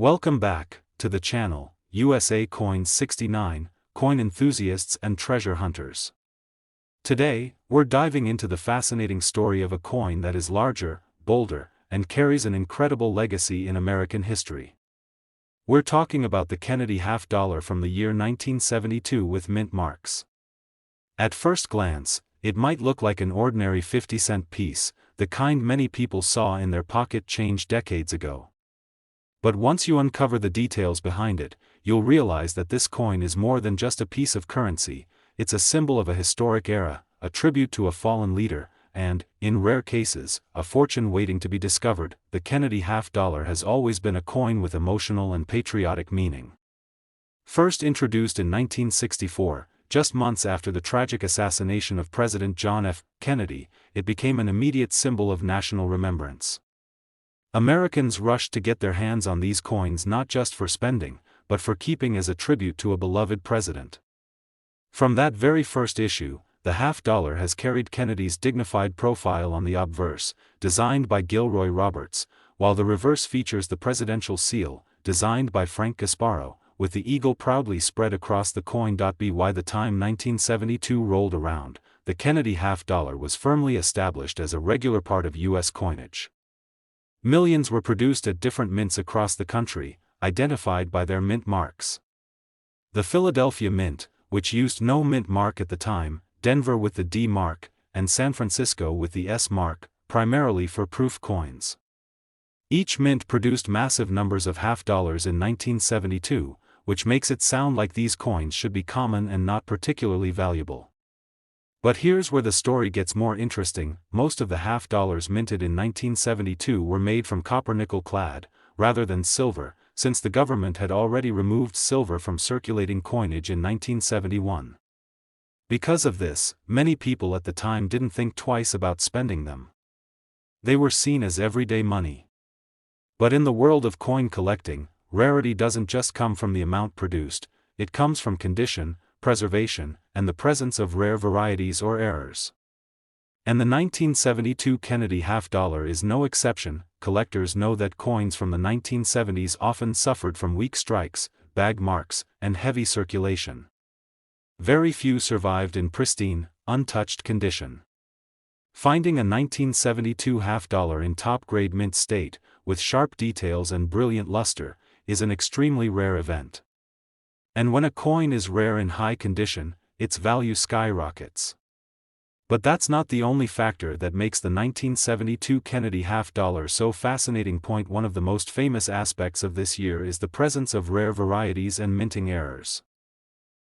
Welcome back to the channel, USA Coins 69, coin enthusiasts and treasure hunters. Today, we're diving into the fascinating story of a coin that is larger, bolder, and carries an incredible legacy in American history. We're talking about the Kennedy half dollar from the year 1972 with mint marks. At first glance, it might look like an ordinary 50-cent piece, the kind many people saw in their pocket change decades ago. But once you uncover the details behind it, you'll realize that this coin is more than just a piece of currency. It's a symbol of a historic era, a tribute to a fallen leader, and, in rare cases, a fortune waiting to be discovered. The Kennedy half dollar has always been a coin with emotional and patriotic meaning. First introduced in 1964, just months after the tragic assassination of President John F. Kennedy, it became an immediate symbol of national remembrance. Americans rushed to get their hands on these coins not just for spending, but for keeping as a tribute to a beloved president. From that very first issue, the half dollar has carried Kennedy's dignified profile on the obverse, designed by Gilroy Roberts, while the reverse features the presidential seal, designed by Frank Gasparo, with the eagle proudly spread across the coin. By the time 1972 rolled around, the Kennedy half dollar was firmly established as a regular part of U.S. coinage. Millions were produced at different mints across the country, identified by their mint marks. The Philadelphia Mint, which used no mint mark at the time, Denver with the D mark, and San Francisco with the S mark, primarily for proof coins. Each mint produced massive numbers of half dollars in 1972, which makes it sound like these coins should be common and not particularly valuable. But here's where the story gets more interesting. Most of the half dollars minted in 1972 were made from copper nickel clad, rather than silver, since the government had already removed silver from circulating coinage in 1971. Because of this, many people at the time didn't think twice about spending them. They were seen as everyday money. But in the world of coin collecting, rarity doesn't just come from the amount produced, it comes from condition, preservation, and the presence of rare varieties or errors. And the 1972 Kennedy half dollar is no exception. Collectors know that coins from the 1970s often suffered from weak strikes, bag marks, and heavy circulation. Very few survived in pristine, untouched condition. Finding a 1972 half dollar in top-grade mint state, with sharp details and brilliant luster, is an extremely rare event. And when a coin is rare in high condition, its value skyrockets. But that's not the only factor that makes the 1972 Kennedy half dollar so fascinating. One of the most famous aspects of this year is the presence of rare varieties and minting errors.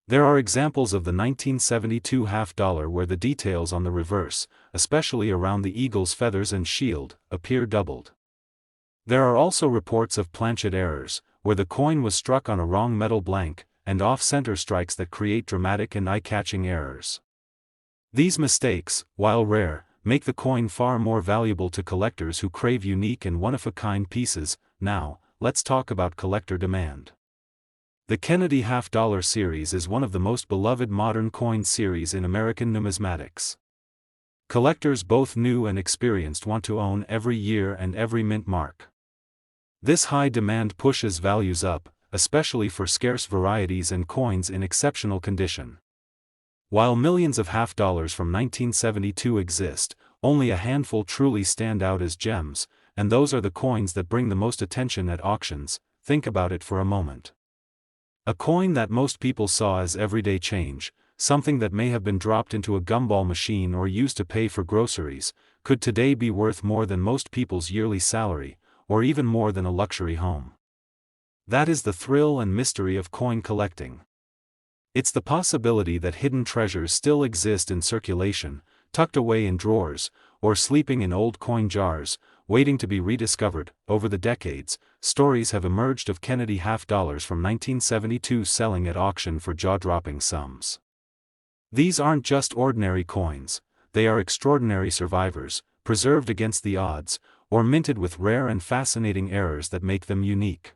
There are examples of the 1972 half dollar where the details on the reverse, especially around the eagle's feathers and shield, appear doubled. There are also reports of planchet errors, where the coin was struck on a wrong metal blank, and off-center strikes that create dramatic and eye-catching errors. These mistakes, while rare, make the coin far more valuable to collectors who crave unique and one-of-a-kind pieces. Now, let's talk about collector demand. The Kennedy half dollar series is one of the most beloved modern coin series in American numismatics. Collectors both new and experienced want to own every year and every mint mark. This high demand pushes values up, especially for scarce varieties and coins in exceptional condition. While millions of half dollars from 1972 exist, only a handful truly stand out as gems, and those are the coins that bring the most attention at auctions. Think about it for a moment. A coin that most people saw as everyday change, something that may have been dropped into a gumball machine or used to pay for groceries, could today be worth more than most people's yearly salary, or even more than a luxury home. That is the thrill and mystery of coin collecting. It's the possibility that hidden treasures still exist in circulation, tucked away in drawers, or sleeping in old coin jars, waiting to be rediscovered. Over the decades, stories have emerged of Kennedy half dollars from 1972 selling at auction for jaw-dropping sums. These aren't just ordinary coins, they are extraordinary survivors, preserved against the odds, or minted with rare and fascinating errors that make them unique.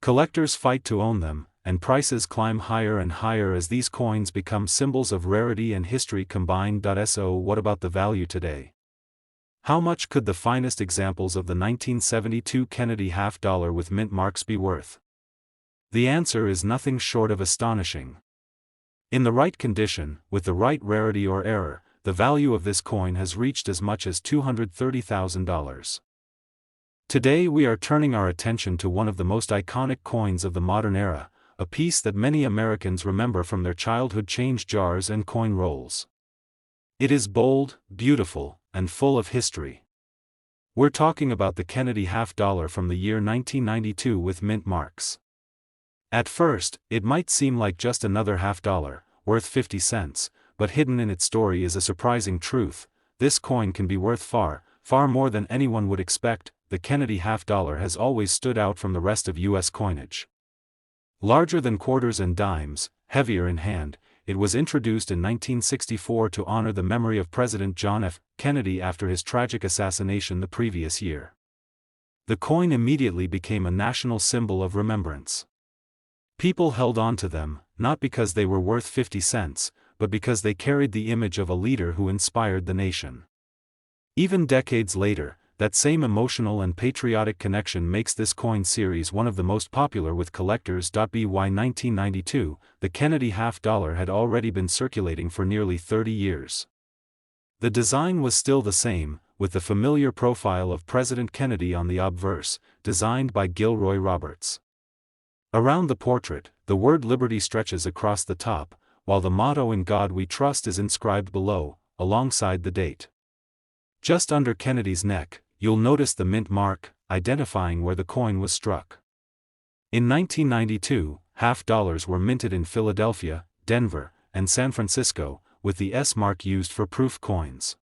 Collectors fight to own them, and prices climb higher and higher as these coins become symbols of rarity and history combined. So what about the value today? How much could the finest examples of the 1972 Kennedy half-dollar with mint marks be worth? The answer is nothing short of astonishing. In the right condition, with the right rarity or error, the value of this coin has reached as much as $230,000. Today we are turning our attention to one of the most iconic coins of the modern era, a piece that many Americans remember from their childhood change jars and coin rolls. It is bold, beautiful, and full of history. We're talking about the Kennedy half-dollar from the year 1992 with mint marks. At first, it might seem like just another half-dollar, worth 50 cents, but hidden in its story is a surprising truth. This coin can be worth far, far more than anyone would expect. The Kennedy half-dollar has always stood out from the rest of U.S. coinage. Larger than quarters and dimes, heavier in hand, it was introduced in 1964 to honor the memory of President John F. Kennedy after his tragic assassination the previous year. The coin immediately became a national symbol of remembrance. People held on to them, not because they were worth 50 cents, but because they carried the image of a leader who inspired the nation. Even decades later, that same emotional and patriotic connection makes this coin series one of the most popular with collectors. By 1992, the Kennedy half-dollar had already been circulating for nearly 30 years. The design was still the same, with the familiar profile of President Kennedy on the obverse, designed by Gilroy Roberts. Around the portrait, the word Liberty stretches across the top, while the motto "In God We Trust" is inscribed below, alongside the date. Just under Kennedy's neck, you'll notice the mint mark, identifying where the coin was struck. In 1992, half-dollars were minted in Philadelphia, Denver, and San Francisco, with the S mark used for proof coins.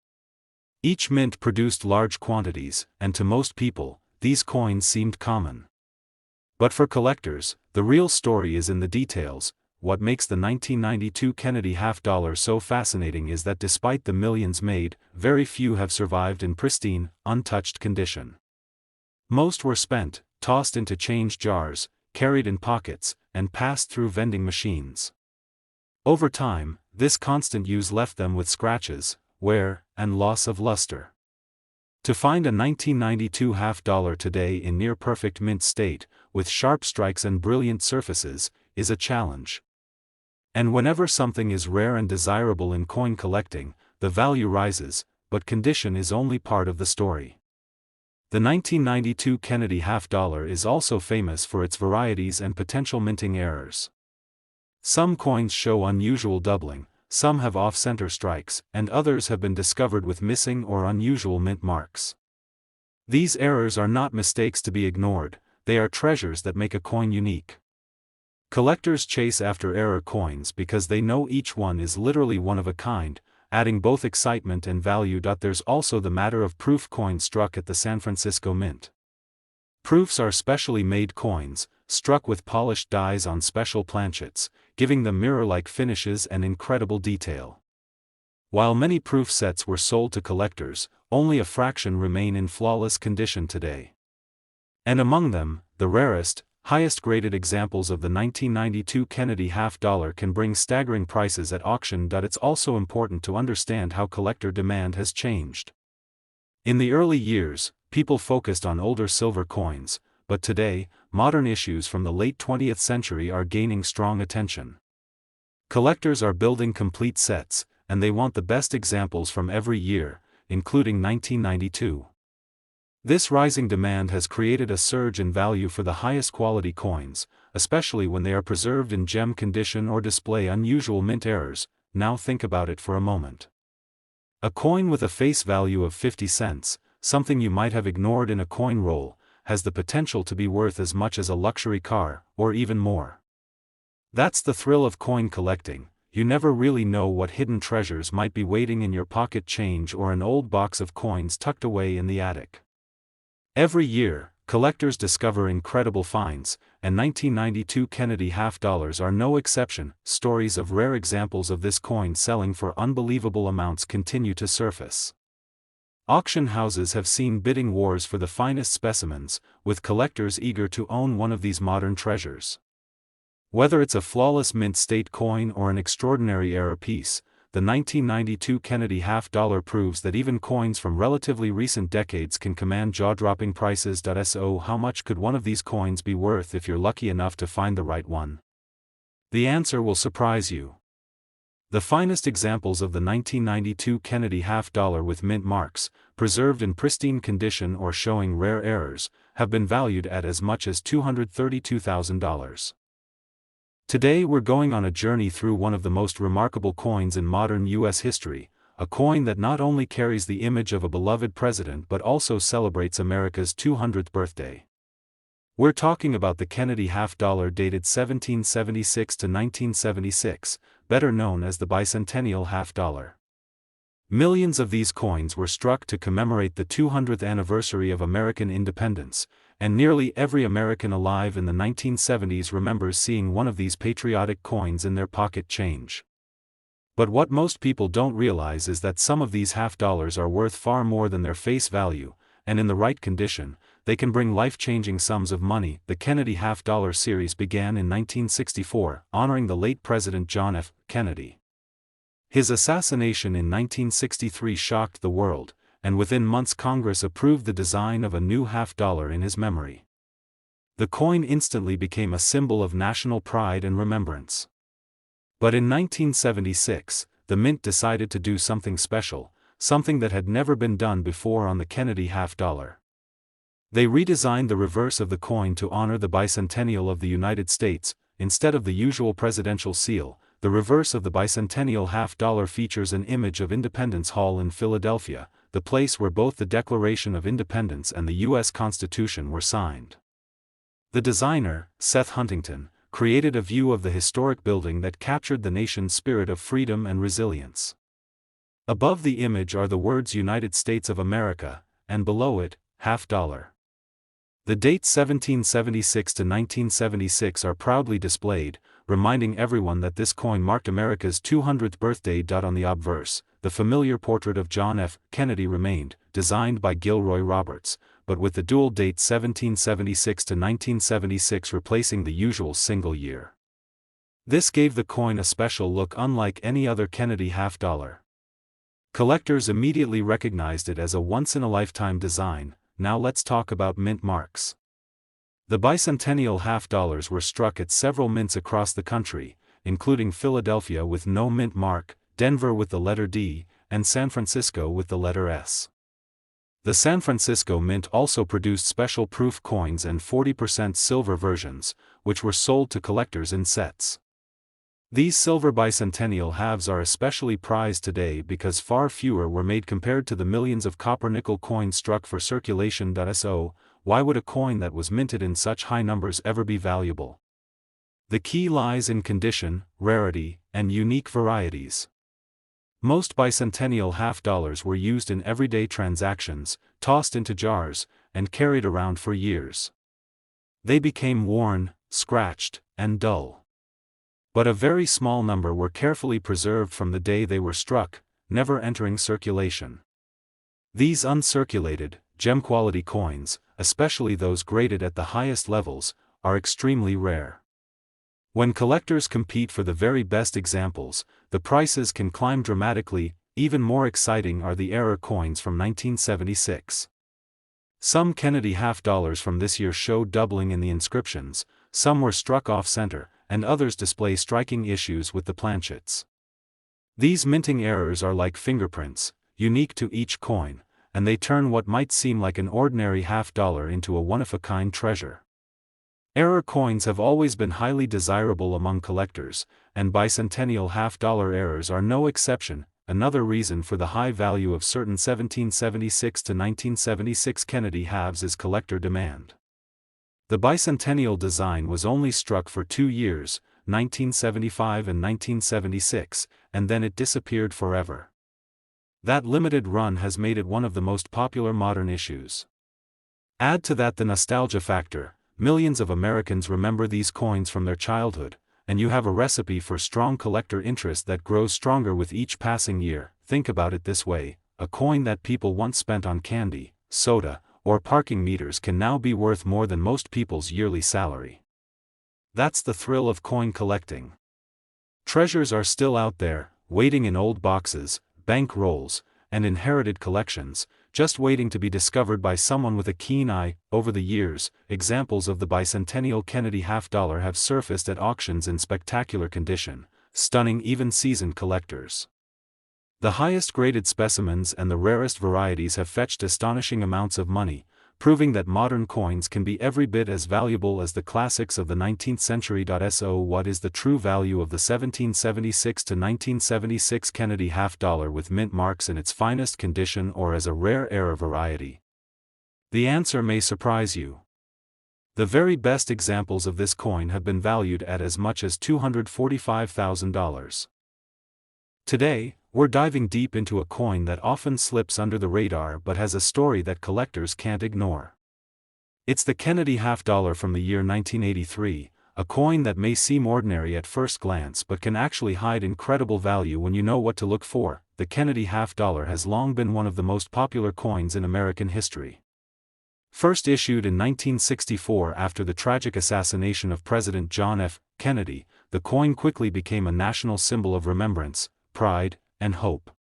Each mint produced large quantities, and to most people, these coins seemed common. But for collectors, the real story is in the details. What makes the 1992 Kennedy half-dollar so fascinating is that despite the millions made, very few have survived in pristine, untouched condition. Most were spent, tossed into change jars, carried in pockets, and passed through vending machines. Over time, this constant use left them with scratches, wear, and loss of luster. To find a 1992 half-dollar today in near-perfect mint state, with sharp strikes and brilliant surfaces, is a challenge. And whenever something is rare and desirable in coin collecting, the value rises, but condition is only part of the story. The 1992 Kennedy half-dollar is also famous for its varieties and potential minting errors. Some coins show unusual doubling, some have off-center strikes, and others have been discovered with missing or unusual mint marks. These errors are not mistakes to be ignored, they are treasures that make a coin unique. Collectors chase after error coins because they know each one is literally one of a kind, adding both excitement and value. There's also the matter of proof coins struck at the San Francisco Mint. Proofs are specially made coins, struck with polished dies on special planchets, giving them mirror-like finishes and incredible detail. While many proof sets were sold to collectors, only a fraction remain in flawless condition today. And among them, the rarest, highest-graded examples of the 1992 Kennedy half-dollar can bring staggering prices at auction. It's also important to understand how collector demand has changed. In the early years, people focused on older silver coins, but today, modern issues from the late 20th century are gaining strong attention. Collectors are building complete sets, and they want the best examples from every year, including 1992. This rising demand has created a surge in value for the highest quality coins, especially when they are preserved in gem condition or display unusual mint errors. Now think about it for a moment. A coin with a face value of 50 cents, something you might have ignored in a coin roll, has the potential to be worth as much as a luxury car, or even more. That's the thrill of coin collecting. You never really know what hidden treasures might be waiting in your pocket change or an old box of coins tucked away in the attic. Every year, collectors discover incredible finds, and 1992 Kennedy half-dollars are no exception. Stories of rare examples of this coin selling for unbelievable amounts continue to surface. Auction houses have seen bidding wars for the finest specimens, with collectors eager to own one of these modern treasures. Whether it's a flawless mint state coin or an extraordinary error piece, the 1992 Kennedy half-dollar proves that even coins from relatively recent decades can command jaw-dropping prices. So how much could one of these coins be worth if you're lucky enough to find the right one? The answer will surprise you. The finest examples of the 1992 Kennedy half-dollar with mint marks, preserved in pristine condition or showing rare errors, have been valued at as much as $232,000. Today we're going on a journey through one of the most remarkable coins in modern U.S. history, a coin that not only carries the image of a beloved president but also celebrates America's 200th birthday. We're talking about the Kennedy half-dollar dated 1776 to 1976, better known as the bicentennial half-dollar. Millions of these coins were struck to commemorate the 200th anniversary of American independence, and nearly every American alive in the 1970s remembers seeing one of these patriotic coins in their pocket change. But what most people don't realize is that some of these half-dollars are worth far more than their face value, and in the right condition, they can bring life-changing sums of money. The Kennedy half-dollar series began in 1964, honoring the late President John F. Kennedy. His assassination in 1963 shocked the world, and within months Congress approved the design of a new half-dollar in his memory. The coin instantly became a symbol of national pride and remembrance. But in 1976, the Mint decided to do something special, something that had never been done before on the Kennedy half-dollar. They redesigned the reverse of the coin to honor the bicentennial of the United States. Instead of the usual presidential seal, the reverse of the bicentennial half-dollar features an image of Independence Hall in Philadelphia, the place where both the Declaration of Independence and the U.S. Constitution were signed. The designer, Seth Huntington, created a view of the historic building that captured the nation's spirit of freedom and resilience. Above the image are the words United States of America, and below it, half-dollar. The dates 1776 to 1976 are proudly displayed, reminding everyone that this coin marked America's 200th birthday. On the obverse, the familiar portrait of John F. Kennedy remained, designed by Gilroy Roberts, but with the dual date 1776 to 1976 replacing the usual single year. This gave the coin a special look unlike any other Kennedy half-dollar. Collectors immediately recognized it as a once-in-a-lifetime design. Now let's talk about mint marks. The bicentennial half-dollars were struck at several mints across the country, including Philadelphia with no mint mark, Denver with the letter D, and San Francisco with the letter S. The San Francisco Mint also produced special proof coins and 40% silver versions, which were sold to collectors in sets. These silver bicentennial halves are especially prized today because far fewer were made compared to the millions of copper-nickel coins struck for circulation. So, why would a coin that was minted in such high numbers ever be valuable? The key lies in condition, rarity, and unique varieties. Most bicentennial half-dollars were used in everyday transactions, tossed into jars, and carried around for years. They became worn, scratched, and dull. But a very small number were carefully preserved from the day they were struck, never entering circulation. These uncirculated, gem-quality coins, especially those graded at the highest levels, are extremely rare. When collectors compete for the very best examples, the prices can climb dramatically. Even more exciting are the error coins from 1976. Some Kennedy half-dollars from this year show doubling in the inscriptions, some were struck off-center, and others display striking issues with the planchets. These minting errors are like fingerprints, unique to each coin, and they turn what might seem like an ordinary half-dollar into a one-of-a-kind treasure. Error coins have always been highly desirable among collectors, and bicentennial half-dollar errors are no exception. Another reason for the high value of certain 1776 to 1976 Kennedy halves is collector demand. The bicentennial design was only struck for 2 years, 1975 and 1976, and then it disappeared forever. That limited run has made it one of the most popular modern issues. Add to that the nostalgia factor. Millions of Americans remember these coins from their childhood, and you have a recipe for strong collector interest that grows stronger with each passing year. Think about it this way: a coin that people once spent on candy, soda, or parking meters can now be worth more than most people's yearly salary. That's the thrill of coin collecting. Treasures are still out there, waiting in old boxes, bank rolls, and inherited collections, just waiting to be discovered by someone with a keen eye. Over the years, examples of the bicentennial Kennedy half-dollar have surfaced at auctions in spectacular condition, stunning even seasoned collectors. The highest graded specimens and the rarest varieties have fetched astonishing amounts of money, proving that modern coins can be every bit as valuable as the classics of the 19th century. So what is the true value of the 1776 to 1976 Kennedy half-dollar with mint marks in its finest condition or as a rare era variety? The answer may surprise you. The very best examples of this coin have been valued at as much as $245,000. Today, we're diving deep into a coin that often slips under the radar but has a story that collectors can't ignore. It's the Kennedy half-dollar from the year 1983, a coin that may seem ordinary at first glance but can actually hide incredible value when you know what to look for. The Kennedy half-dollar has long been one of the most popular coins in American history. First issued in 1964 after the tragic assassination of President John F. Kennedy, the coin quickly became a national symbol of remembrance, pride, and hope.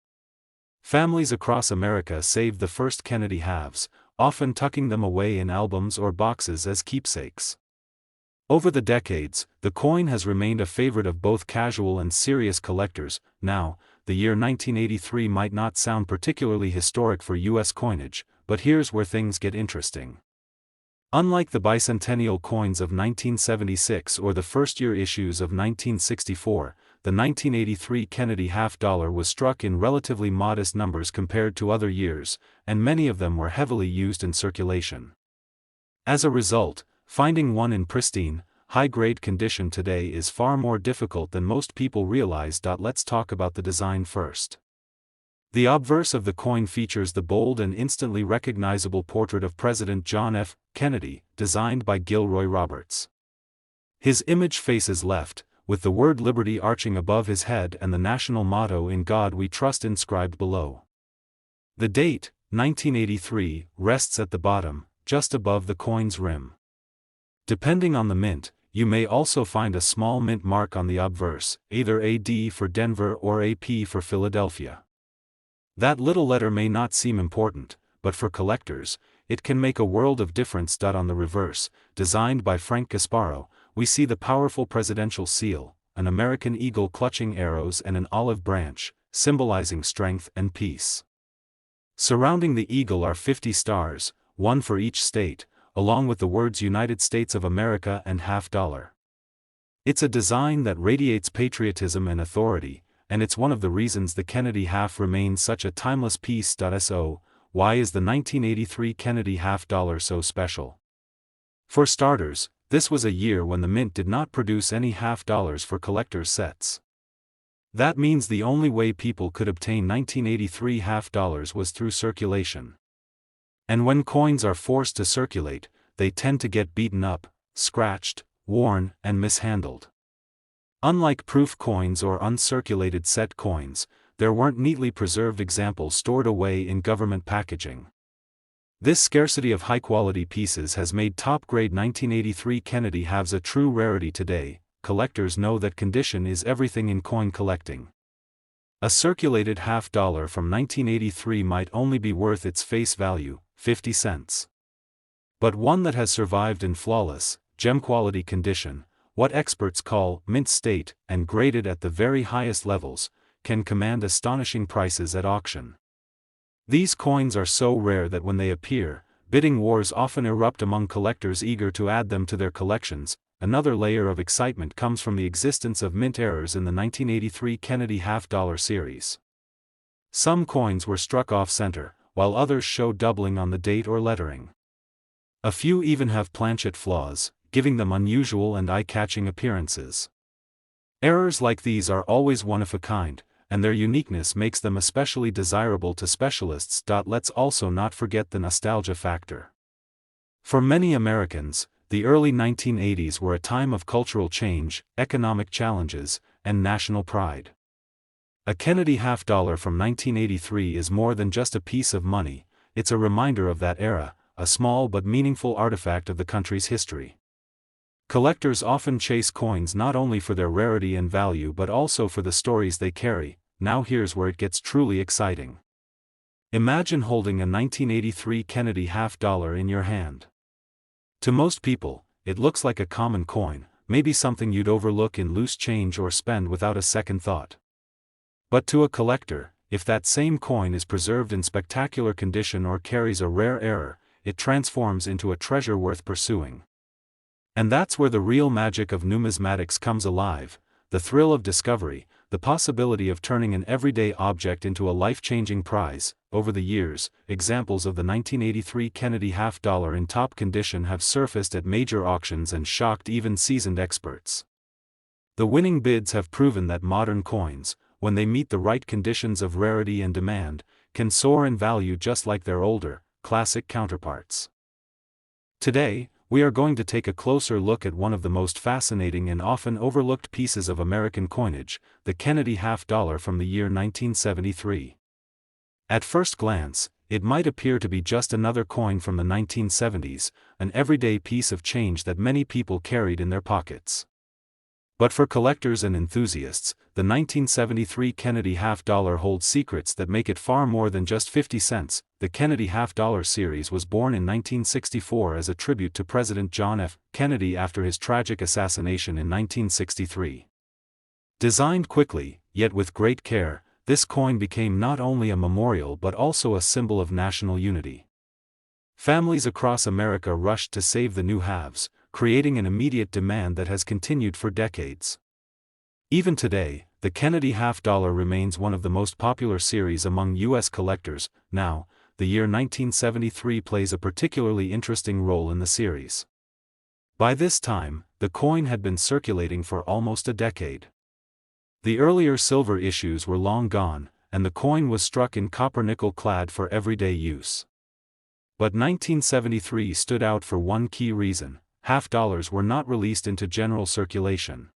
Families across America saved the first Kennedy halves, often tucking them away in albums or boxes as keepsakes. Over the decades, the coin has remained a favorite of both casual and serious collectors. Now, the year 1983 might not sound particularly historic for U.S. coinage, but here's where things get interesting. Unlike the bicentennial coins of 1976 or the first-year issues of 1964, the 1983 Kennedy half-dollar was struck in relatively modest numbers compared to other years, and many of them were heavily used in circulation. As a result, finding one in pristine, high-grade condition today is far more difficult than most people realize. Let's talk about the design first. The obverse of the coin features the bold and instantly recognizable portrait of President John F. Kennedy, designed by Gilroy Roberts. His image faces left, with the word Liberty arching above his head and the national motto "In God We Trust" inscribed below. The date, 1983, rests at the bottom, just above the coin's rim. Depending on the mint, you may also find a small mint mark on the obverse, either AD for Denver or AP for Philadelphia. That little letter may not seem important, but for collectors, it can make a world of difference. On the reverse, designed by Frank Gasparo, we see the powerful presidential seal, an American eagle clutching arrows and an olive branch, symbolizing strength and peace. Surrounding the eagle are 50 stars, one for each state, along with the words United States of America and half-dollar. It's a design that radiates patriotism and authority, and it's one of the reasons the Kennedy half remains such a timeless piece. So, why is the 1983 Kennedy half-dollar so special? For starters, this was a year when the mint did not produce any half-dollars for collector's sets. That means the only way people could obtain 1983 half-dollars was through circulation. And when coins are forced to circulate, they tend to get beaten up, scratched, worn, and mishandled. Unlike proof coins or uncirculated set coins, there weren't neatly preserved examples stored away in government packaging. This scarcity of high-quality pieces has made top-grade 1983 Kennedy halves a true rarity today. Collectors know that condition is everything in coin collecting. A circulated half-dollar from 1983 might only be worth its face value, 50 cents. But one that has survived in flawless, gem-quality condition, what experts call mint state, and graded at the very highest levels, can command astonishing prices at auction. These coins are so rare that when they appear, bidding wars often erupt among collectors eager to add them to their collections. Another layer of excitement comes from the existence of mint errors in the 1983 Kennedy half-dollar series. Some coins were struck off-center, while others show doubling on the date or lettering. A few even have planchet flaws, giving them unusual and eye-catching appearances. Errors like these are always one of a kind, and their uniqueness makes them especially desirable to specialists. Let's also not forget the nostalgia factor. For many Americans, the early 1980s were a time of cultural change, economic challenges, and national pride. A Kennedy half-dollar from 1983 is more than just a piece of money, it's a reminder of that era, a small but meaningful artifact of the country's history. Collectors often chase coins not only for their rarity and value but also for the stories they carry. now here's where it gets truly exciting. Imagine holding a 1983 Kennedy half-dollar in your hand. To most people, it looks like a common coin, maybe something you'd overlook in loose change or spend without a second thought. But to a collector, if that same coin is preserved in spectacular condition or carries a rare error, it transforms into a treasure worth pursuing. And that's where the real magic of numismatics comes alive, the thrill of discovery, the possibility of turning an everyday object into a life-changing prize. Over the years, examples of the 1983 Kennedy half-dollar in top condition have surfaced at major auctions and shocked even seasoned experts. The winning bids have proven that modern coins, when they meet the right conditions of rarity and demand, can soar in value just like their older, classic counterparts. Today, we are going to take a closer look at one of the most fascinating and often overlooked pieces of American coinage, the Kennedy half-dollar from the year 1973. At first glance, it might appear to be just another coin from the 1970s, an everyday piece of change that many people carried in their pockets. But for collectors and enthusiasts, the 1973 Kennedy half-dollar holds secrets that make it far more than just 50 cents. The Kennedy half-dollar series was born in 1964 as a tribute to President John F. Kennedy after his tragic assassination in 1963. Designed quickly, yet with great care, this coin became not only a memorial but also a symbol of national unity. Families across America rushed to save the new halves, creating an immediate demand that has continued for decades. Even today, the Kennedy half-dollar remains one of the most popular series among U.S. collectors. Now, the year 1973 plays a particularly interesting role in the series. By this time, the coin had been circulating for almost a decade. The earlier silver issues were long gone, and the coin was struck in copper-nickel clad for everyday use. But 1973 stood out for one key reason: half-dollars were not released into general circulation.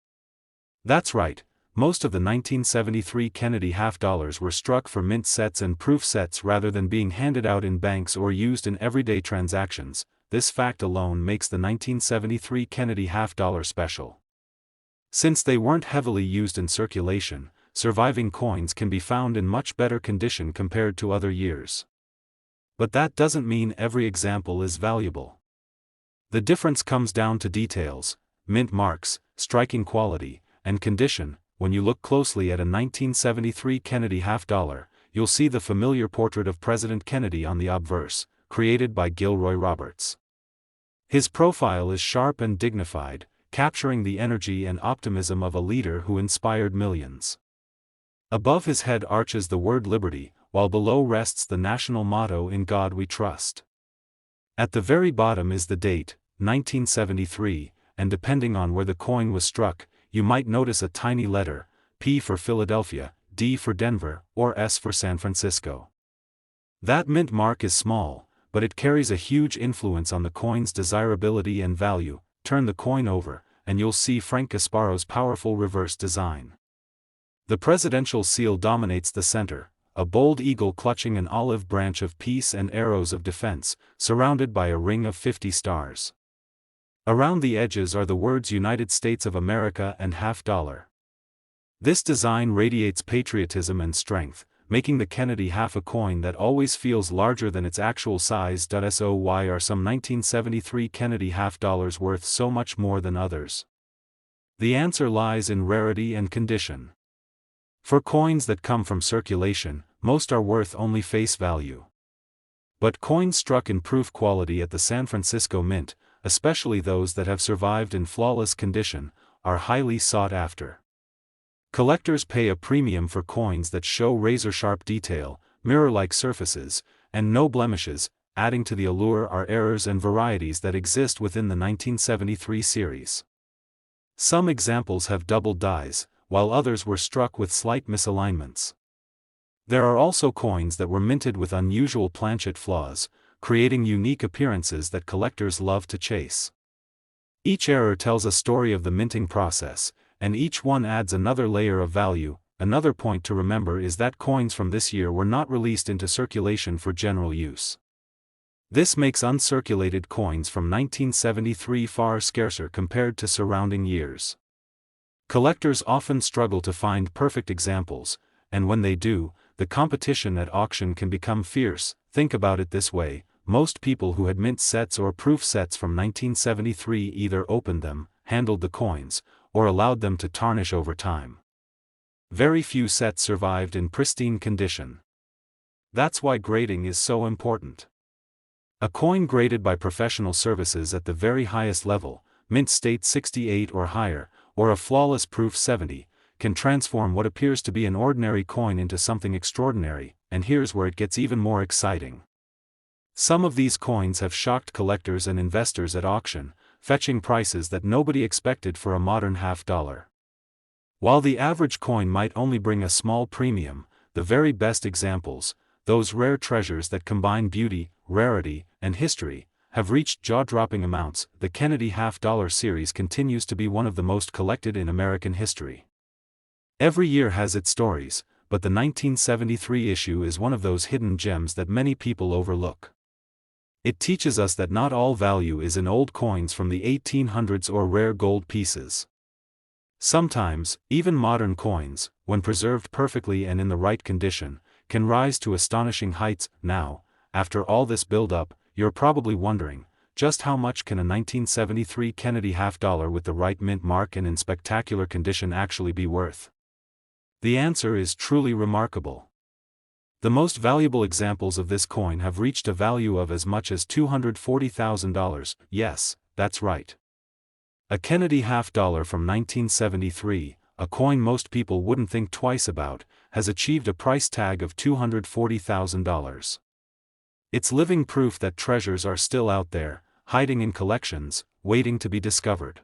That's right, most of the 1973 Kennedy half-dollars were struck for mint sets and proof sets rather than being handed out in banks or used in everyday transactions. This fact alone makes the 1973 Kennedy half-dollar special. Since they weren't heavily used in circulation, surviving coins can be found in much better condition compared to other years. But that doesn't mean every example is valuable. The difference comes down to details, mint marks, striking quality, and condition. When you look closely at a 1973 Kennedy half-dollar, you'll see the familiar portrait of President Kennedy on the obverse, created by Gilroy Roberts. His profile is sharp and dignified, capturing the energy and optimism of a leader who inspired millions. Above his head arches the word liberty, while below rests the national motto, "In God We Trust." At the very bottom is the date, 1973, and depending on where the coin was struck, you might notice a tiny letter, P for Philadelphia, D for Denver, or S for San Francisco. That mint mark is small, but it carries a huge influence on the coin's desirability and value. Turn the coin over, and you'll see Frank Gasparo's powerful reverse design. The presidential seal dominates the center, a bold eagle clutching an olive branch of peace and arrows of defense, surrounded by a ring of 50 stars. Around the edges are the words United States of America and half-dollar. This design radiates patriotism and strength, making the Kennedy half a coin that always feels larger than its actual size. So why are some 1973 Kennedy half-dollars worth so much more than others? The answer lies in rarity and condition. For coins that come from circulation, most are worth only face value. But coins struck in proof quality at the San Francisco Mint, especially those that have survived in flawless condition, are highly sought after. Collectors pay a premium for coins that show razor-sharp detail, mirror-like surfaces, and no blemishes. Adding to the allure are errors and varieties that exist within the 1973 series. Some examples have doubled dies, while others were struck with slight misalignments. There are also coins that were minted with unusual planchet flaws, creating unique appearances that collectors love to chase. Each error tells a story of the minting process, and each one adds another layer of value. Another point to remember is that coins from this year were not released into circulation for general use. This makes uncirculated coins from 1973 far scarcer compared to surrounding years. Collectors often struggle to find perfect examples, and when they do, the competition at auction can become fierce. Think about it this way: most people who had mint sets or proof sets from 1973 either opened them, handled the coins, or allowed them to tarnish over time. Very few sets survived in pristine condition. That's why grading is so important. A coin graded by professional services at the very highest level, mint state 68 or higher, or a flawless proof 70, can transform what appears to be an ordinary coin into something extraordinary, and here's where it gets even more exciting. Some of these coins have shocked collectors and investors at auction, fetching prices that nobody expected for a modern half-dollar. While the average coin might only bring a small premium, the very best examples, those rare treasures that combine beauty, rarity, and history, have reached jaw-dropping amounts. The Kennedy half-dollar series continues to be one of the most collected in American history. Every year has its stories, but the 1973 issue is one of those hidden gems that many people overlook. It teaches us that not all value is in old coins from the 1800s or rare gold pieces. Sometimes, even modern coins, when preserved perfectly and in the right condition, can rise to astonishing heights. Now, after all this build-up, you're probably wondering, just how much can a 1973 Kennedy half-dollar with the right mint mark and in spectacular condition actually be worth? The answer is truly remarkable. The most valuable examples of this coin have reached a value of as much as $240,000, yes, that's right. A Kennedy half-dollar from 1973, a coin most people wouldn't think twice about, has achieved a price tag of $240,000. It's living proof that treasures are still out there, hiding in collections, waiting to be discovered.